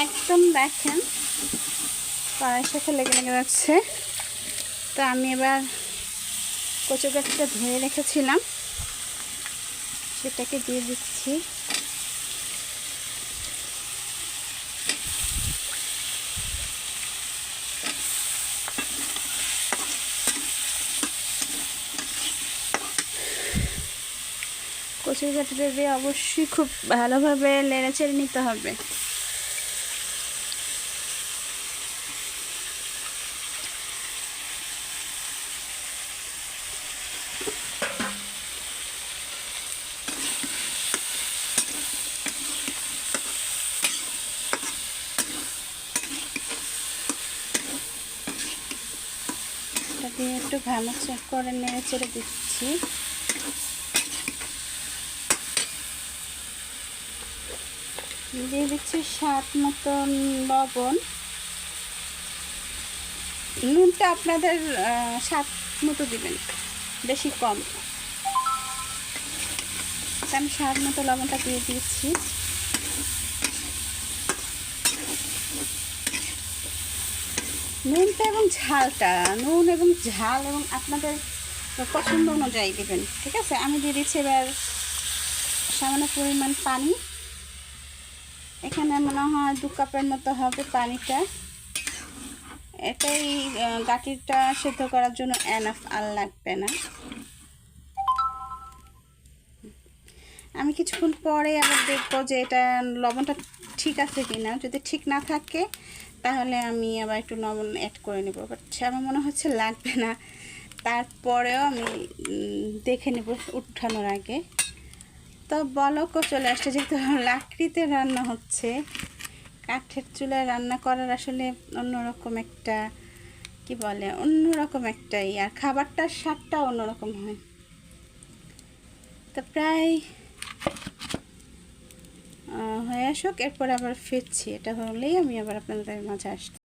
একদম দেখেন কড়াইয়ের সাথে লেগে লেগে যাচ্ছে। তো আমি এবার কচু গাছটা ধুয়ে রেখেছিলাম, সেটাকে দিয়ে দিচ্ছি। কচুর গাঁটিটা দিয়ে অবশ্যই খুব ভালোভাবে নেড়েচেড়ে নিতে হবে। এটা দিয়ে একটু ভালো করে নেড়েচেড়ে দিচ্ছি। দিয়ে দিচ্ছি স্বাদ মতন লবণ। নুনটা আপনাদের স্বাদ মতো দিবেন, বেশি কম। আমি স্বাদ মতো লবণটা দিয়ে দিচ্ছি। নুনটা এবং ঝালটা, নুন এবং ঝাল এবং আপনাদের পছন্দ অনুযায়ী দেবেন, ঠিক আছে। আমি দিয়ে দিচ্ছি এবার সামান্য পরিমাণ পানি। এখানে মনে হয় 2 কাপের মতো হবে পানিটা। এটাই গাঁটিটা সেদ্ধ করার জন্য এনাফ, আর লাগবে না। আমি কিছুক্ষণ পরে আবার দেখবো যে এটা লবণটা ঠিক আছে কিনা। যদি ঠিক না থাকে তাহলে আমি আবার একটু লবণ অ্যাড করে নেব, বাট আমার মনে হচ্ছে লাগবে না। তারপরেও আমি দেখে নেব উঠানোর আগে। তো বলকও চলে আসছে, যেহেতু লাকড়িতে রান্না হচ্ছে। কাঠের চুলায় রান্না করার আসলে অন্যরকম একটা, কি বলে, অন্যরকম একটাই, আর খাবারটার স্বাদটা অন্যরকম হয়। তো প্রায় হয়ে আসুক, এরপর আবার ফিরছি। এটা হলেই আমি আবার আপনাদের মাঝে আসছি।